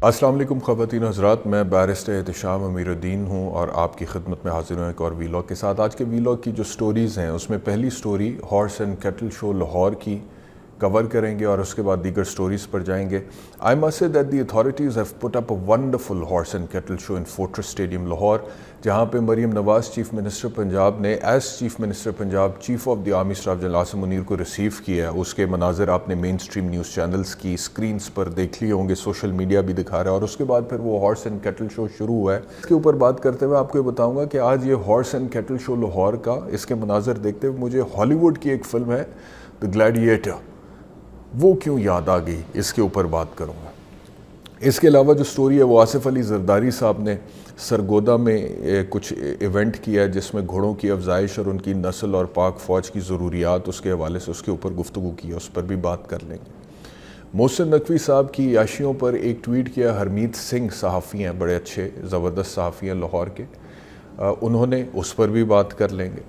السلام علیکم خواتین و حضرات، میں بیرسٹر احتشام امیر الدین ہوں اور آپ کی خدمت میں حاضر ہوں ایک اور ویلاگ کے ساتھ۔ آج کے ویلاگ کی جو سٹوریز ہیں اس میں پہلی سٹوری ہارس اینڈ کیٹل شو لاہور کی کور کریں گے اور اس کے بعد دیگر سٹوریز پر جائیں گے۔ I must say that the authorities have put up a wonderful horse and cattle show in Fortress Stadium Lahore, جہاں پہ مریم نواز چیف منسٹر پنجاب نے as chief minister Punjab chief of the army staff general Asim Munir کو ریسیو کیا ہے۔ اس کے مناظر آپ نے مین سٹریم نیوز چینلز کی سکرینز پر دیکھ لیے ہوں گے، سوشل میڈیا بھی دکھا رہا ہے، اور اس کے بعد پھر وہ ہارس اینڈ کیٹل شو شروع ہوا ہے۔ اس کے اوپر بات کرتے ہوئے آپ کو یہ بتاؤں گا کہ آج یہ ہارس اینڈ کیٹل شو لاہور کا اس کے مناظر دیکھتے ہوئے مجھے ہالی ووڈ کی ایک فلم ہے دی گلیڈیٹر، وہ کیوں یاد آ گئی، اس کے اوپر بات کروں گا۔ اس کے علاوہ جو سٹوری ہے وہ آصف علی زرداری صاحب نے سرگودا میں کچھ ایونٹ کیا ہے جس میں گھوڑوں کی افزائش اور ان کی نسل اور پاک فوج کی ضروریات اس کے حوالے سے اس کے اوپر گفتگو کی ہے، اس پر بھی بات کر لیں گے۔ محسن نقوی صاحب کی عیاشیوں پر ایک ٹویٹ کیا، ہرمیت سنگھ صحافی ہیں، بڑے اچھے زبردست صحافی ہیں لاہور کے، انہوں نے، اس پر بھی بات کر لیں گے۔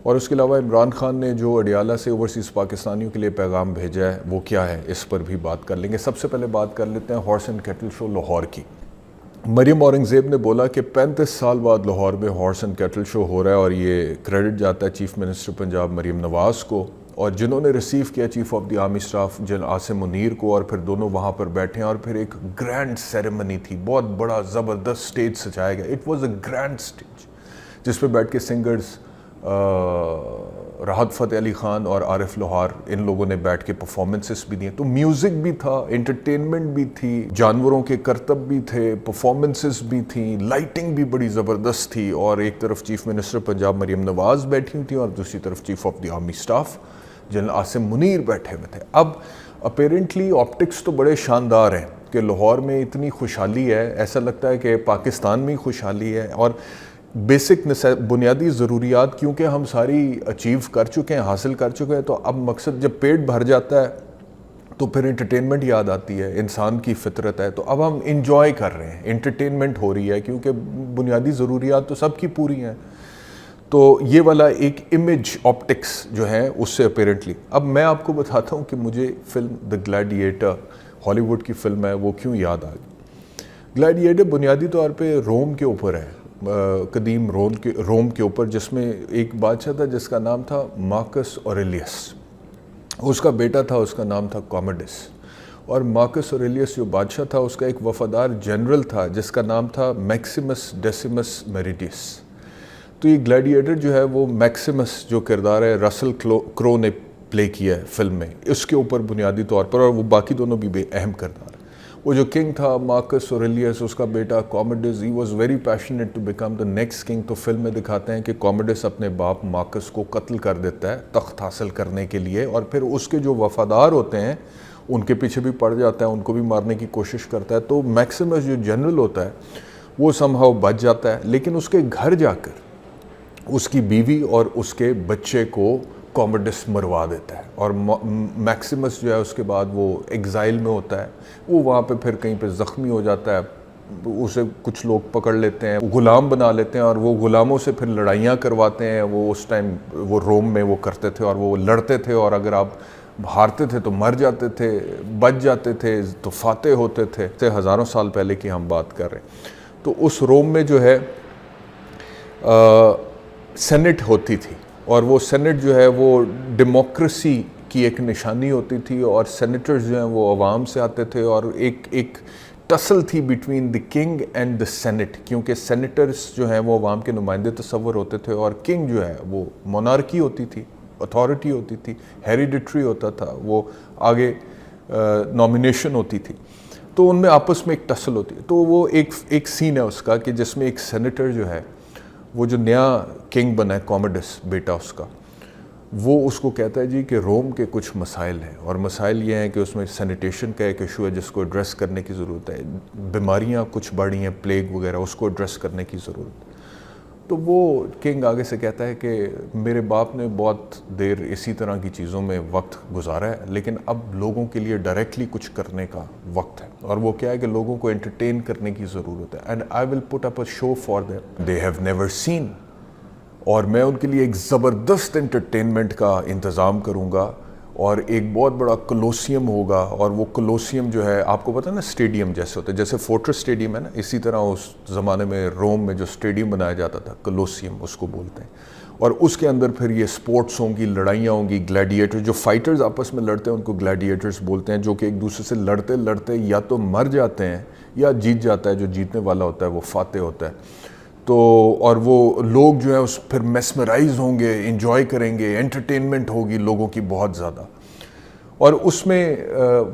اور اس کے علاوہ عمران خان نے جو اڈیالہ سے اوورسیز پاکستانیوں کے لیے پیغام بھیجا ہے وہ کیا ہے، اس پر بھی بات کر لیں گے۔ سب سے پہلے بات کر لیتے ہیں ہارس اینڈ کیٹل شو لاہور کی۔ مریم اورنگزیب نے بولا کہ 35 سال بعد لاہور میں ہارس اینڈ کیٹل شو ہو رہا ہے، اور یہ کریڈٹ جاتا ہے چیف منسٹر پنجاب مریم نواز کو، اور جنہوں نے ریسیو کیا chief of the army staff general Asim Munir کو، اور پھر دونوں وہاں پر بیٹھے ہیں، اور پھر ایک گرینڈ سیریمنی تھی، بہت بڑا زبردست سٹیج سجایا گیا۔ It was a grand stage جس پہ بیٹھ کے سنگرز راحت فتح علی خان اور عارف لوہار، ان لوگوں نے بیٹھ کے پرفارمنسز بھی دیے، تو میوزک بھی تھا، انٹرٹینمنٹ بھی تھی، جانوروں کے کرتب بھی تھے، پرفارمنسز بھی تھیں، لائٹنگ بھی بڑی زبردست تھی، اور ایک طرف چیف منسٹر پنجاب مریم نواز بیٹھی ہوئی تھی اور دوسری طرف chief of the army staff general Asim Munir بیٹھے ہوئے تھے۔ اب اپیرنٹلی آپٹکس تو بڑے شاندار ہیں کہ لاہور میں اتنی خوشحالی ہے، ایسا لگتا ہے کہ پاکستان میں ہی خوشحالی ہے، اور بیسک بنیادی ضروریات کیونکہ ہم ساری اچیو کر چکے ہیں، حاصل کر چکے ہیں، تو اب مقصد جب پیٹ بھر جاتا ہے تو پھر انٹرٹینمنٹ یاد آتی ہے، انسان کی فطرت ہے، تو اب ہم انجوائے کر رہے ہیں، انٹرٹینمنٹ ہو رہی ہے کیونکہ بنیادی ضروریات تو سب کی پوری ہیں۔ تو یہ والا ایک امیج آپٹکس جو ہے اس سے اپیرنٹلی۔ اب میں آپ کو بتاتا ہوں کہ مجھے فلم دی گلیڈیٹر، ہالی ووڈ کی فلم ہے، وہ کیوں یاد آ گئی۔ گلیڈیٹر بنیادی طور پہ روم کے اوپر ہے، قدیم روم کے اوپر، جس میں ایک بادشاہ تھا جس کا نام تھا مارکس اوریلیس، اس کا بیٹا تھا، اس کا نام تھا کوموڈس، اور مارکس اوریلیس جو بادشاہ تھا اس کا ایک وفادار جنرل تھا جس کا نام تھا میکسیمس ڈیسیمس میریڈیس۔ تو یہ گلیڈیٹر جو ہے وہ میکسیمس جو کردار ہے رسل کرو نے پلے کیا ہے فلم میں، اس کے اوپر بنیادی طور پر، اور وہ باقی دونوں بھی بے اہم کردار۔ وہ جو کنگ تھا مارکس اوریلیس، اس کا بیٹا Commodus, he was very passionate to become the next king. تو فلم میں دکھاتے ہیں کہ کوموڈس اپنے باپ مارکس کو قتل کر دیتا ہے تخت حاصل کرنے کے لیے، اور پھر اس کے جو وفادار ہوتے ہیں ان کے پیچھے بھی پڑ جاتا ہے، ان کو بھی مارنے کی کوشش کرتا ہے۔ تو میکسیمس جو جنرل ہوتا ہے وہ سمہاؤ بچ جاتا ہے، لیکن اس کے گھر جا کر اس کی بیوی اور اس کے بچے کو کوموڈس مروا دیتا ہے، اور میکسیمس جو ہے اس کے بعد وہ ایگزائل میں ہوتا ہے، وہ وہاں پہ پھر کہیں پہ زخمی ہو جاتا ہے، اسے کچھ لوگ پکڑ لیتے ہیں، غلام بنا لیتے ہیں، اور وہ غلاموں سے پھر لڑائیاں کرواتے ہیں۔ وہ اس ٹائم وہ روم میں وہ کرتے تھے، اور وہ لڑتے تھے، اور اگر آپ ہارتے تھے تو مر جاتے تھے، بچ جاتے تھے تو فاتح ہوتے تھے۔ ہزاروں سال پہلے کی ہم بات کر رہے ہیں۔ تو اس روم میں جو ہے سینٹ ہوتی تھی، اور وہ سینٹ جو ہے وہ ڈیموکریسی کی ایک نشانی ہوتی تھی، اور سینیٹرز جو ہیں وہ عوام سے آتے تھے، اور ایک ٹسل تھی between the king and the senate, کیونکہ سینیٹرز جو ہیں وہ عوام کے نمائندے تصور ہوتے تھے، اور کنگ جو ہے وہ مونارکی ہوتی تھی، اتھارٹی ہوتی تھی، ہیریڈیٹری ہوتا تھا، وہ آگے نامینیشن ہوتی تھی، تو ان میں آپس میں ایک ٹسل ہوتی ہے۔ تو وہ ایک سین ہے اس کا کہ جس میں ایک سینیٹر جو ہے، وہ جو نیا کنگ بنا ہے کوموڈس بیٹا اس کا، وہ اس کو کہتا ہے جی کہ روم کے کچھ مسائل ہیں، اور مسائل یہ ہیں کہ اس میں سینیٹیشن کا ایک ایشو ہے جس کو ایڈریس کرنے کی ضرورت ہے، بیماریاں کچھ بڑھ رہی ہیں، پلیگ وغیرہ، اس کو ایڈریس کرنے کی ضرورت ہے۔ تو وہ کنگ آگے سے کہتا ہے کہ میرے باپ نے بہت دیر اسی طرح کی چیزوں میں وقت گزارا ہے، لیکن اب لوگوں کے لیے ڈائریکٹلی کچھ کرنے کا وقت ہے، اور وہ کیا ہے کہ لوگوں کو انٹرٹین کرنے کی ضرورت ہے، and I will put up a show for them they have never seen, اور میں ان کے لیے ایک زبردست انٹرٹینمنٹ کا انتظام کروں گا، اور ایک بہت بڑا کلوسیم ہوگا، اور وہ کلوسیم جو ہے آپ کو پتہ ہے نا اسٹیڈیم جیسے ہوتا ہے، جیسے فورٹریس اسٹیڈیم ہے نا، اسی طرح اس زمانے میں روم میں جو اسٹیڈیم بنایا جاتا تھا کلوسیم اس کو بولتے ہیں، اور اس کے اندر پھر یہ سپورٹس ہوں گی، لڑائیاں ہوں گی، گلیڈیٹر جو فائٹرز آپس میں لڑتے ہیں ان کو گلیڈیٹرز بولتے ہیں، جو کہ ایک دوسرے سے لڑتے لڑتے یا تو مر جاتے ہیں یا جیت جاتا ہے، جو جیتنے والا ہوتا ہے وہ فاتح ہوتا ہے۔ تو اور وہ لوگ جو ہیں اس پھر میسمرائز ہوں گے، انجوائے کریں گے، انٹرٹینمنٹ ہوگی لوگوں کی بہت زیادہ۔ اور اس میں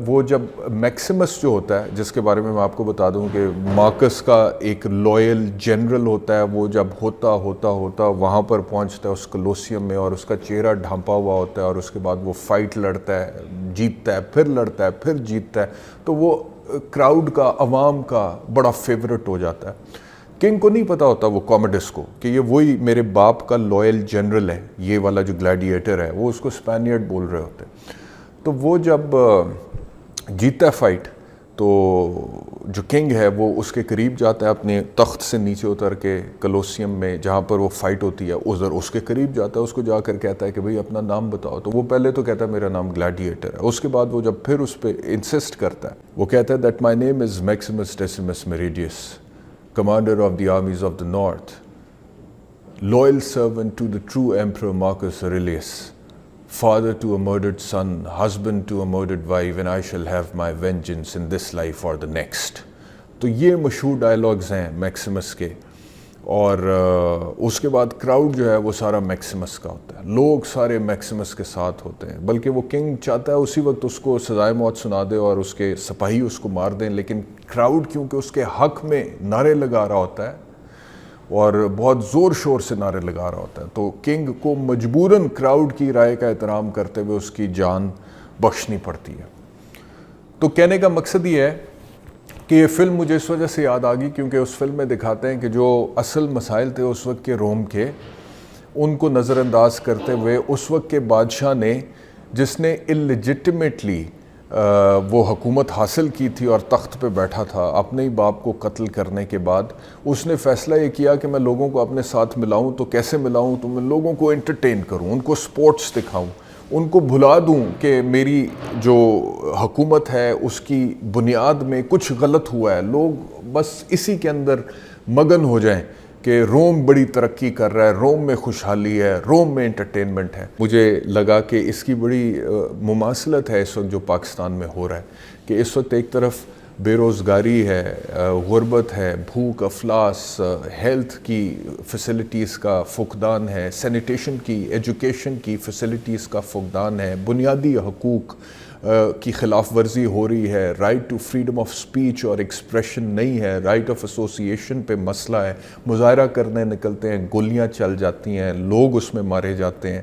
وہ جب میکسیمس جو ہوتا ہے، جس کے بارے میں آپ کو بتا دوں کہ مارکس کا ایک لوئل جنرل ہوتا ہے، وہ جب ہوتا وہاں پر پہنچتا ہے اس کلوسیم میں، اور اس کا چہرہ ڈھانپا ہوا ہوتا ہے، اور اس کے بعد وہ فائٹ لڑتا ہے، جیتتا ہے، پھر لڑتا ہے، پھر جیتتا ہے، تو وہ کراؤڈ کا، عوام کا بڑا فیورٹ ہو جاتا ہے۔ کنگ کو نہیں پتا ہوتا، وہ کامڈس کو، کہ یہ وہی میرے باپ کا لوئل جنرل ہے، یہ والا جو گلیڈیٹر ہے، وہ اس کو اسپینیارڈ بول رہے ہوتے ہیں۔ تو وہ جب جیتا ہے فائٹ، تو جو کنگ ہے وہ اس کے قریب جاتا ہے، اپنے تخت سے نیچے اتر کے کلوسیم میں جہاں پر وہ فائٹ ہوتی ہے ادھر اس کے قریب جاتا ہے، اس کو جا کر کہتا ہے کہ بھئی اپنا نام بتاؤ۔ تو وہ پہلے تو کہتا ہے میرا نام گلیڈیٹر ہے، اس کے بعد وہ جب پھر اس پہ انسسٹ کرتا ہے، وہ کہتا ہے that my name is Maximus Decimus Meridius, commander of the armies of the north, loyal servant to the true emperor Marcus Aurelius, father to a murdered son, husband to a murdered wife, and I shall have my vengeance in this life or the next۔ تو یہ مشہور dialogues ہیں میکسیمس کے، اور اس کے بعد crowd جو ہے وہ سارا میکسیمس کا ہوتا ہے، لوگ سارے میکسیمس کے ساتھ ہوتے ہیں، بلکہ وہ کنگ چاہتا ہے اسی وقت اس کو سزائے موت سنا دے اور اس کے سپاہی اس کو مار دیں، لیکن کراؤڈ کیونکہ اس کے حق میں نعرے لگا رہا ہوتا ہے اور بہت زور شور سے نعرے لگا رہا ہوتا ہے، تو کنگ کو مجبوراً کراؤڈ کی رائے کا احترام کرتے ہوئے اس کی جان بخشنی پڑتی ہے۔ تو کہنے کا مقصد یہ ہے کہ یہ فلم مجھے اس وجہ سے یاد آ گئی کیونکہ اس فلم میں دکھاتے ہیں کہ جو اصل مسائل تھے اس وقت کے روم کے، ان کو نظر انداز کرتے ہوئے اس وقت کے بادشاہ نے، جس نے اللیجٹمیٹلی وہ حکومت حاصل کی تھی اور تخت پہ بیٹھا تھا اپنے ہی باپ کو قتل کرنے کے بعد، اس نے فیصلہ یہ کیا کہ میں لوگوں کو اپنے ساتھ ملاؤں، تو کیسے ملاؤں؟ تو میں لوگوں کو انٹرٹین کروں، ان کو سپورٹس دکھاؤں، ان کو بھلا دوں کہ میری جو حکومت ہے اس کی بنیاد میں کچھ غلط ہوا ہے، لوگ بس اسی کے اندر مگن ہو جائیں کہ روم بڑی ترقی کر رہا ہے، روم میں خوشحالی ہے، روم میں انٹرٹینمنٹ ہے۔ مجھے لگا کہ اس کی بڑی مماثلت ہے اس وقت جو پاکستان میں ہو رہا ہے، کہ اس وقت ایک طرف بے روزگاری ہے، غربت ہے، بھوک افلاس، ہیلتھ کی فیسلٹیز کا فقدان ہے، سینیٹیشن کی، ایجوکیشن کی فیسلٹیز کا فقدان ہے، بنیادی حقوق کی خلاف ورزی ہو رہی ہے، right to freedom of speech اور ایکسپریشن نہیں ہے، رائٹ آف ایسوسیشن پہ مسئلہ ہے، مظاہرہ کرنے نکلتے ہیں گولیاں چل جاتی ہیں، لوگ اس میں مارے جاتے ہیں،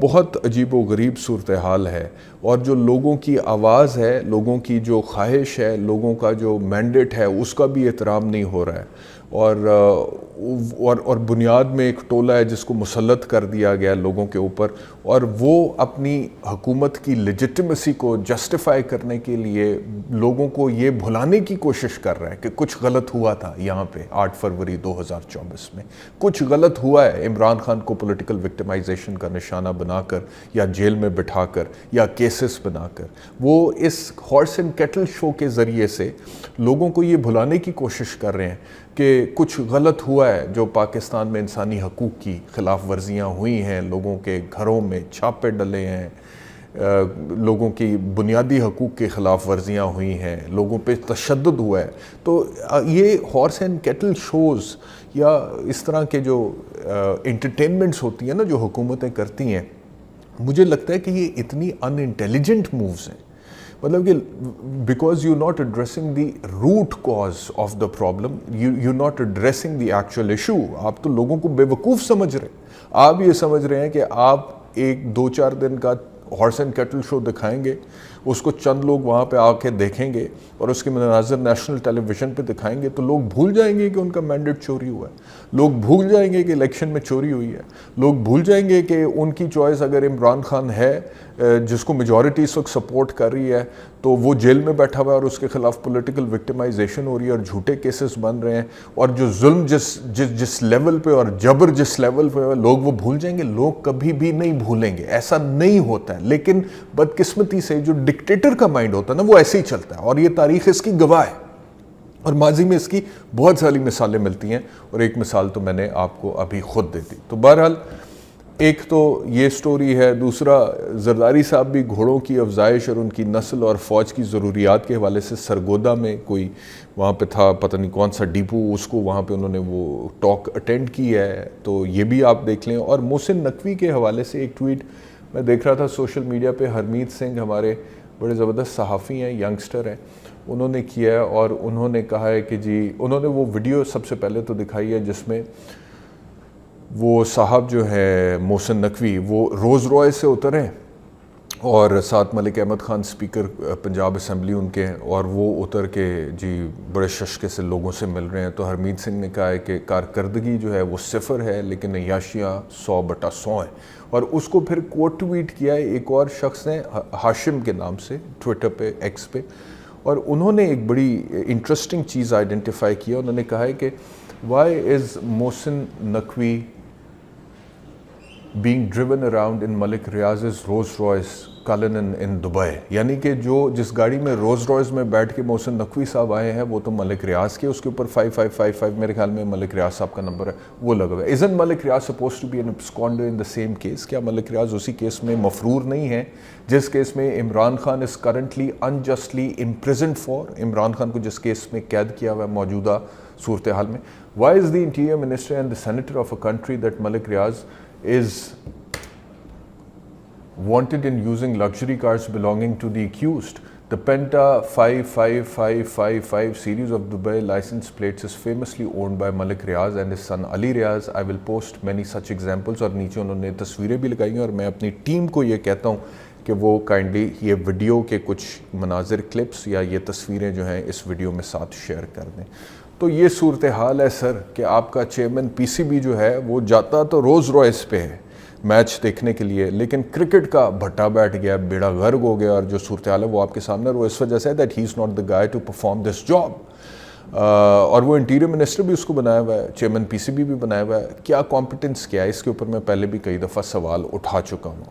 بہت عجیب و غریب صورتحال ہے، اور جو لوگوں کی آواز ہے، لوگوں کی جو خواہش ہے، لوگوں کا جو مینڈیٹ ہے، اس کا بھی احترام نہیں ہو رہا ہے، اور بنیاد میں ایک ٹولہ ہے جس کو مسلط کر دیا گیا لوگوں کے اوپر، اور وہ اپنی حکومت کی لیجٹمیسی کو جسٹیفائی کرنے کے لیے لوگوں کو یہ بھلانے کی کوشش کر رہا ہے کہ کچھ غلط ہوا تھا یہاں پہ 8 فروری 2024 میں، کچھ غلط ہوا ہے، عمران خان کو پولیٹیکل وکٹمائزیشن کا نشانہ بنا کر یا جیل میں بٹھا کر یا کیسز بنا کر، وہ اس ہارس اینڈ کیٹل شو کے ذریعے سے لوگوں کو یہ بھلانے کی کوشش کر رہے ہیں کہ کچھ غلط ہوا ہے، جو پاکستان میں انسانی حقوق کی خلاف ورزیاں ہوئی ہیں، لوگوں کے گھروں میں چھاپے ڈلے ہیں، لوگوں کی بنیادی حقوق کے خلاف ورزیاں ہوئی ہیں، لوگوں پہ تشدد ہوا ہے۔ تو یہ ہارس اینڈ کیٹل شوز یا اس طرح کے جو انٹرٹینمنٹس ہوتی ہیں نا جو حکومتیں کرتی ہیں، مجھے لگتا ہے کہ یہ اتنی ان انٹیلیجنٹ مووز ہیں، مطلب کہ because you not addressing the root cause of the problem, you not addressing the actual issue, آپ تو لوگوں کو بے وقوف سمجھ رہے ہیں، آپ یہ سمجھ رہے ہیں کہ آپ ایک 2-4 دن کا ہارس اینڈ کیٹل شو دکھائیں گے، اس کو چند لوگ وہاں پہ آ کے دیکھیں گے اور اس کے مناظر نیشنل ٹیلی ویژن پہ دکھائیں گے تو لوگ بھول جائیں گے کہ ان کا مینڈیٹ چوری ہوا ہے، لوگ بھول جائیں گے کہ الیکشن میں چوری ہوئی ہے، لوگ بھول جائیں گے کہ ان کی چوائس اگر عمران خان ہے جس کو میجورٹی اس وقت سپورٹ کر رہی ہے تو وہ جیل میں بیٹھا ہوا ہے اور اس کے خلاف پولیٹیکل وکٹمائزیشن ہو رہی ہے اور جھوٹے کیسز بن رہے ہیں اور جو ظلم جس لیول پہ اور جبر جس لیول پہ ہے لوگ وہ بھول جائیں گے. لوگ کبھی بھی نہیں بھولیں گے، ایسا نہیں ہوتا ہے. لیکن بدقسمتی سے جو ڈکٹیٹر کا مائنڈ ہوتا ہے نا وہ ایسے ہی چلتا ہے اور یہ تاریخ اس کی گواہ ہے اور ماضی میں اس کی بہت ساری مثالیں ملتی ہیں اور ایک مثال تو میں نے آپ کو ابھی خود دے دی. تو بہرحال ایک تو یہ سٹوری ہے. دوسرا زرداری صاحب بھی گھوڑوں کی افزائش اور ان کی نسل اور فوج کی ضروریات کے حوالے سے سرگودا میں کوئی وہاں پہ تھا پتہ نہیں کون سا ڈیپو، اس کو وہاں پہ انہوں نے وہ ٹاک اٹینڈ کی ہے تو یہ بھی آپ دیکھ لیں. اور محسن نقوی کے حوالے سے ایک ٹویٹ میں دیکھ رہا تھا سوشل میڈیا پہ، ہرمیت سنگھ ہمارے بڑے زبردست صحافی ہیں، ینگسٹر ہیں، انہوں نے کیا ہے اور انہوں نے کہا ہے کہ جی انہوں نے وہ ویڈیو سب سے پہلے تو دکھائی ہے جس میں وہ صاحب جو ہے محسن نقوی وہ روز روئے سے اترے اور ساتھ ملک احمد خان سپیکر پنجاب اسمبلی ان کے ہیں اور وہ اتر کے جی بڑے ششکے سے لوگوں سے مل رہے ہیں. تو ہرمیت سنگھ نے کہا ہے کہ کارکردگی جو ہے وہ 0 ہے لیکن عیاشیاں 100/100 ہیں اور اس کو پھر کوٹ ٹویٹ کیا ہے ایک اور شخص نے ہاشم کے نام سے ٹویٹر پہ ایکس پہ اور انہوں نے ایک بڑی انٹرسٹنگ چیز آئیڈینٹیفائی کیا. انہوں نے کہا ہے کہ Y is Mohsin Naqvi being driven around in Malik Riaz's Rolls Royce Cullinan in Dubai. یعنی کہ جس گاڑی میں رولز رائس میں بیٹھ کے محسن نقوی صاحب آئے ہیں وہ تو ملک ریاض کے، اس کے اوپر 5555 میرے خیال میں ملک ریاض صاحب کا نمبر ہے وہ لگا ہوا ہے. Isn't Malik Riaz supposed to be an absconder in the same case؟ کیا ملک ریاض اسی کیس میں مفرور نہیں ہے جس کیس میں Imran Khan is currently unjustly imprisoned for؟ Imran Khan کو جس کیس میں قید کیا ہوا ہے موجودہ صورتحال میں. Why is the interior minister and the senator of a country that Malik Riaz is wanted in using luxury cars belonging to the accused? The Penta 55555 series of Dubai license plates is famously owned by Malik Riaz and his son Ali Riaz. I will post many such examples. اور نیچے انہوں نے تصویریں بھی لگائی ہیں اور میں اپنی ٹیم کو یہ کہتا ہوں کہ وہ کائنڈلی یہ ویڈیو کے کچھ مناظر کلپس یا یہ تصویریں جو ہیں اس ویڈیو میں ساتھ شیئر کر دیں. تو یہ صورتحال ہے سر کہ آپ کا چیئرمین پی سی بی جو ہے وہ جاتا تو روز روئس پہ ہے میچ دیکھنے کے لیے لیکن کرکٹ کا بھٹا بیٹھ گیا، بیڑا غرق ہو گیا اور جو صورتحال ہے وہ آپ کے سامنے وہ اس وجہ سے ہے that he is not the guy to perform this job. اور وہ انٹیریئر منسٹر بھی اس کو بنایا ہوا ہے، چیئرمین پی سی بی بھی بنایا ہوا ہے. کیا کمپٹنس کیا ہے اس کے اوپر میں پہلے بھی کئی دفعہ سوال اٹھا چکا ہوں.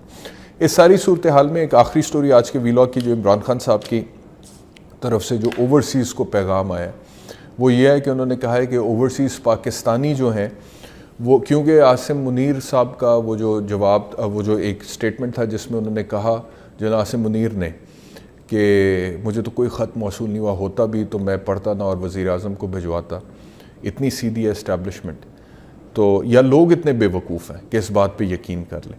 اس ساری صورتحال میں ایک آخری سٹوری آج کے ویلاگ کی جو عمران خان صاحب کی طرف سے جو اوورسیز کو پیغام آیا وہ یہ ہے کہ انہوں نے کہا ہے کہ اوورسیز پاکستانی جو ہیں وہ کیونکہ عاصم منیر صاحب کا وہ جو جواب وہ جو ایک سٹیٹمنٹ تھا جس میں انہوں نے کہا جناب عاصم منیر نے کہ مجھے تو کوئی خط موصول نہیں ہوا، ہوتا بھی تو میں پڑھتا نہ اور وزیر اعظم کو بھجواتا. اتنی سیدھی ہے اسٹیبلشمنٹ تو یا لوگ اتنے بے وقوف ہیں کہ اس بات پہ یقین کر لیں.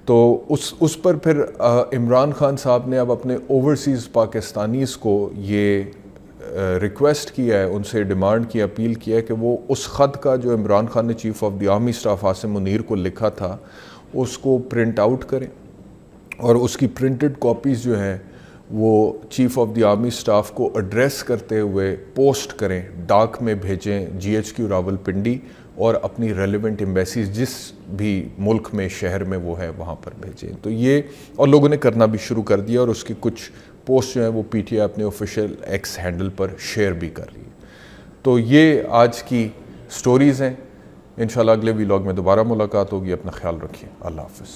تو اس پر پھر عمران خان صاحب نے اب اپنے اوورسیز پاکستانیز کو یہ ریکویسٹ کیا ہے، ان سے ڈیمانڈ کی، اپیل کیا ہے کہ وہ اس خط کا جو عمران خان نے chief of the army staff Asim Munir کو لکھا تھا اس کو پرنٹ آؤٹ کریں اور اس کی پرنٹڈ کاپیز جو ہیں وہ chief of the army staff کو ایڈریس کرتے ہوئے پوسٹ کریں، ڈاک میں بھیجیں GHQ راولپنڈی اور اپنی ریلیونٹ ایمبیسیز جس بھی ملک میں شہر میں وہ ہے وہاں پر بھیجیں. تو یہ اور لوگوں نے کرنا بھی شروع کر دیا اور اس کی کچھ پوسٹ جو ہیں وہ پی ٹی آئی اپنے آفیشیل ایکس ہینڈل پر شیئر بھی کر رہی ہے. تو یہ آج کی سٹوریز ہیں. انشاءاللہ اگلے ویلاگ میں دوبارہ ملاقات ہوگی. اپنا خیال رکھیے. اللہ حافظ.